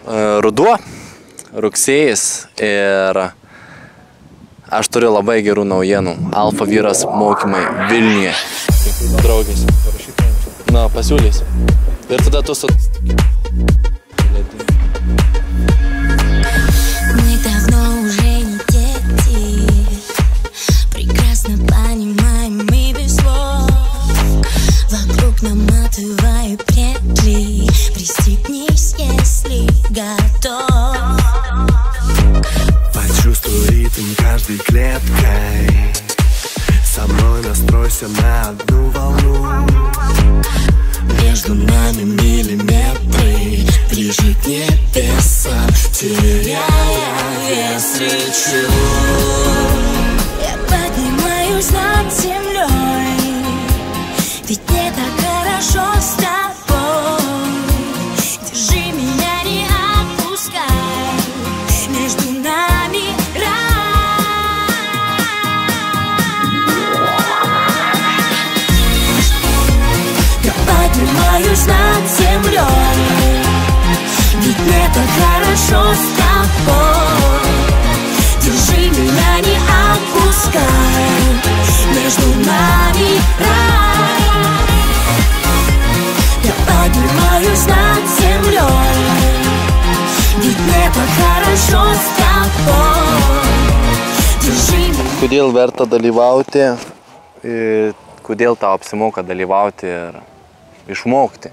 Ruduo, rugsėjis ir aš turiu labai gerų naujienų. Alfa vyras mokymai Vilniuje. Draugės. Na, pasiūlys. Ir tada tu su... Наматываю петли, пристегнись, если готов. Почувствуй ритм каждой клеткой, со мной настройся на одну волну. Между нами миллиметры, ближе к небесам, теряя вес, лечу. Я поднимаюсь над землей, ведь мне так хорошо с тобой. Держи меня, не отпускай, между нами рай. Я поднимаюсь над землей, ведь мне так хорошо с тобой. Держи меня, не отпускай, между нами рай. Я поднимаюсь над землей, ведь мне так хорошо с тобой. Держи меня. Kodėl verta dalyvauti, kodėl tau apsimoka dalyvauti ir išmokti.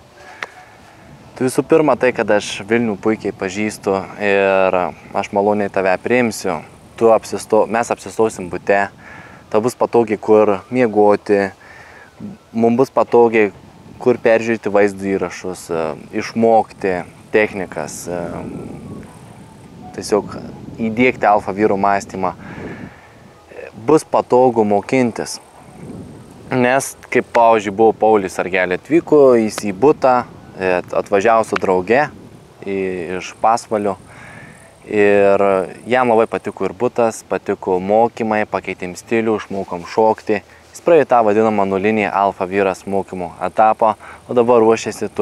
Tai visų pirma tai, kad aš Vilnių puikiai pažįstu ir aš maloniai tave priimsiu. Mes apsistosim bute, tau bus patogiai kur miegoti, mums bus patogiai kur peržiūrėti vaizdo įrašus, išmokti technikas, tiesiog įdiegti alfa vyrų mąstymą. Bus patogu mokintis. Nes, kaip pavyzdžiui, buvo Paulius Argelė atvyko, jis į butą, atvažiavo su drauge iš Pasvalio. Ir jam labai patiko ir butas, patiko mokymai, pakeitėm stilių, išmokom šokti. Jis praėjo tą vadinamą nulinį alfa vyras mokymo etapą, o dabar ruošiasi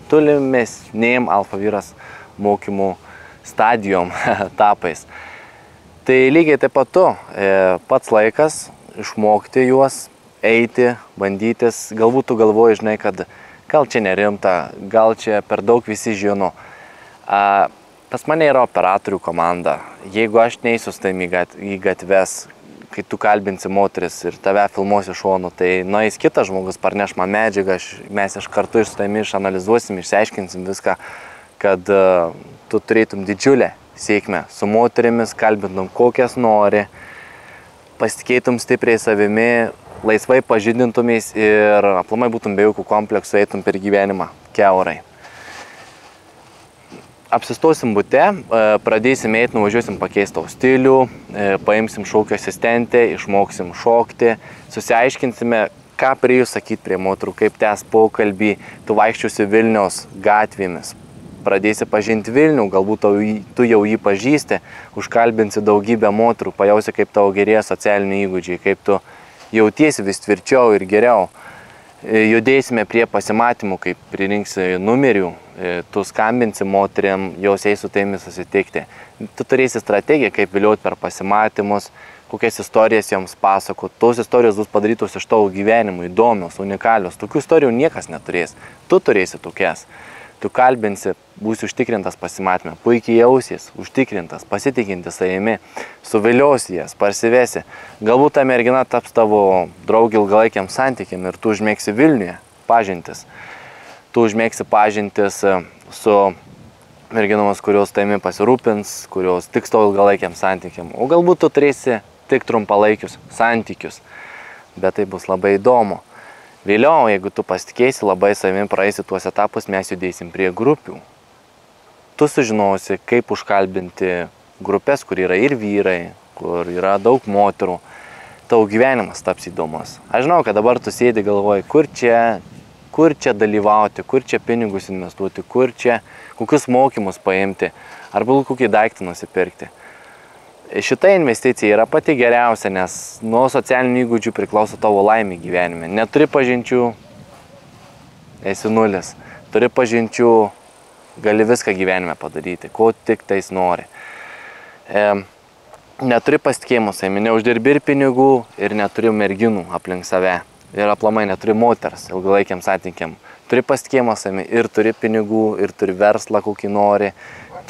tolimesnėm alfa vyras mokymų stadijom, etapais. Tai lygiai taip pat pats laikas išmokti juos, eiti, bandytis. Galbūt tu galvoji, žinai, kad gal čia nerimta, gal čia per daug visi žino. Pas mane yra operatorių komanda. Jeigu aš neįsiu su tavimi į gatves, kai tu kalbinsi moteris ir tave filmuosi šonu, tai nueis kitas žmogus, parneš man medžiagą, mes iš kartu su tavimi išanalizuosim, išsiaiškinsim viską, kad tu turėtum didžiulę sėkmę su moterimis, kalbintum kokias nori, pasitikėtum stipriai savimi, laisvai pažydintumės ir aplamai būtum be jokių kompleksų, eitum per gyvenimą kiaurai. Apsistosim bute, pradėsim eiti, nuvažiuosim pakeisti tau stilių, paimsim šokio asistentę, išmoksim šokti, susiaiškinsime, ką prie jų sakyti prie moterų, kaip tęs pokalbį, tu vaikščiosi Vilniaus gatvėmis, pradėsi pažinti Vilnių, galbūt tu jau jį pažįsti, užkalbinsi daugybę moterų, pajausi, kaip tavo gerėja socialiniai įgūdžiai, kaip tu jautiesi vis tvirčiau ir geriau. Judėsime prie pasimatymų, kaip pririnksi numerių, tu skambinsi moteriam, jos eis su tavimi susitikti. Tu turėsi strategiją, kaip vilioti per pasimatymus, kokias istorijas joms pasakoti. Tos istorijos bus padarytos iš tavo gyvenimų, įdomios, unikalios. Tokių istorijų niekas neturės. Tu turėsi tokias. Tu kalbinsi, būsi užtikrintas pasimatymę, puikiai jausies, užtikrintas, pasitikinti savimi, suviliosi jas, parsivesi. Galbūt ta mergina taps tavo draugė ilgalaikiam santykiam ir tu užmėgsi Vilniuje pažintis. Tu užmėgsi pažintis su merginomis, kurios tavimi pasirūpins, kurios tiks tavo ilgalaikiam santykiam. O galbūt tu turėsi tik trumpalaikius santykius, bet tai bus labai įdomu. Vėliau, jeigu tu pasitikėsi, labai savimi praeisi tuos etapus, mes judėsim prie grupių. Tu sužinosi, kaip užkalbinti grupės, kur yra ir vyrai, kur yra daug moterų. Tavo gyvenimas taps įdomus. Aš žinau, kad dabar tu sėdi galvoji, kur čia dalyvauti, kur čia pinigus investuoti, kokius mokymus paimti, arba kokį daiktą nusipirkti. Šita investicija yra pati geriausia, nes nuo socialinių įgūdžių priklauso tavo laimė gyvenime. Neturi pažinčių, esi nulis. Turi pažinčių, gali viską gyvenime padaryti, ko tik tais nori. Neturi pasitikėjimo savimi, neuždirbi ir pinigų, ir neturi merginų aplink save. Ir aplamai neturi moters ilgalaikiam santykiam. Turi pasitikėjimo savimi ir turi pinigų, ir turi verslą kokį nori,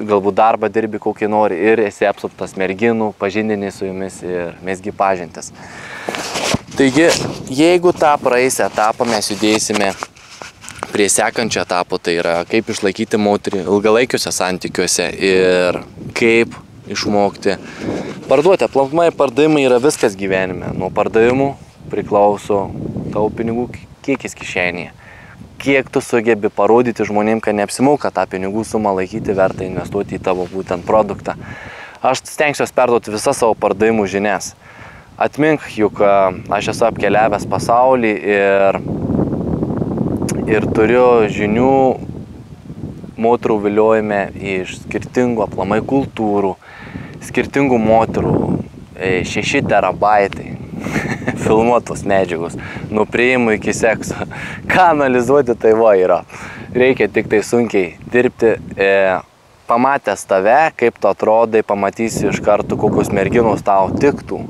galbūt darbą dirbi kokį nori ir esi apsuptas merginų, pažindini su jumis ir mesgi pažintis. Taigi, jeigu tą praeisį etapą mes judėsime prie sekančio etapo, tai yra kaip išlaikyti moterį ilgalaikiuose santykiuose ir kaip išmokti parduoti. Aplamai pardavimai yra viskas gyvenime. Nuo pardavimų priklauso tavo pinigų kiekis kišenėje. Kiek tu sugebi parodyti žmonėm, kad neapsimoka tą pinigų sumą laikyti, verta investuoti į tavo būtent produktą. Aš stengsiuosi perduoti visas savo pardavimų žinias. Atmink, juk aš esu apkeliavęs pasaulį ir turiu žinių moterų viliojime iš skirtingų aplamai kultūrų, skirtingų moterų, 6 terabaitai filmuotos medžiagos, nuo priėjimų iki sekso. Ką analizuoti, tai va yra. Reikia tik tai sunkiai dirbti. Pamatęs tave, kaip tu atrodai, pamatysi iš karto, kokios merginos tau tiktų.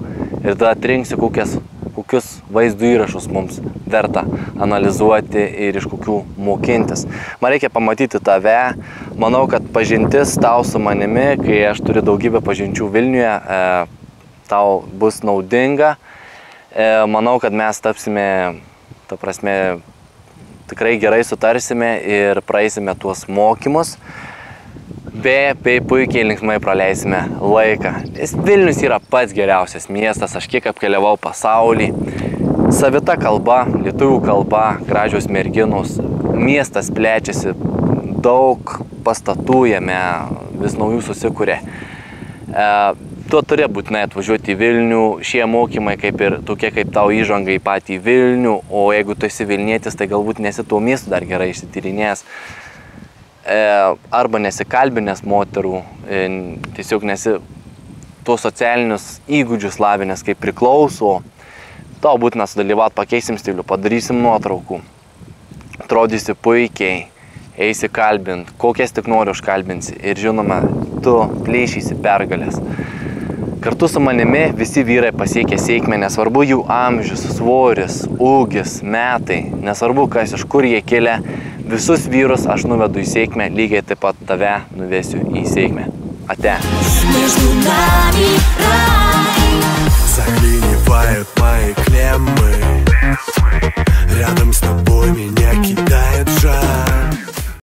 Ir tada atrinksi, kokius vaizdų įrašus mums verta analizuoti ir iš kokių mokintis. Man reikia pamatyti tave. Manau, kad pažintis tau su manimi, kai aš turiu daugybę pažinčių Vilniuje, tau bus naudinga. Manau, kad mes tapsime, ta prasme, tikrai gerai sutarsime ir praeisime tuos mokymus, bei puikiai linksmai praleisime laiką. Nes Vilnius yra pats geriausias miestas, aš kiek apkeliavau pasaulį. Savita kalba, lietuvių kalba, gražios merginos, miestas plečiasi, daug pastatų jame, vis naujų susikūrė. Tu turi būtinai atvažiuoti į Vilnių, šie mokymai tokie kaip tau įžanga į patį Vilnių, o jeigu tu esi Vilnietis, tai galbūt nesi tuo miestu dar gerai išsityrinėjęs, arba nesikalbinęs moterų, tiesiog nesi tuos socialinius įgūdžius lavinęs kaip priklauso, tau būtina sudalyvauti, pakeisim stilių, padarysim nuotraukų, atrodysi puikiai, eisi kalbint, kokias tik nori užkalbinsi ir žinoma, tu plėšysi pergalės. Kartu su manimi visi vyrai pasiekia sėkmę, nesvarbu jų amžius, svoris, ūgis, metai, nesvarbu kas iš kur jie kilę, visus vyrus aš nuvedu į sėkmę, lygiai taip pat tave nuvesiu į sėkmę. Ate. Заклинивают мои клеммы. Рядом с тобой меня кидает жар.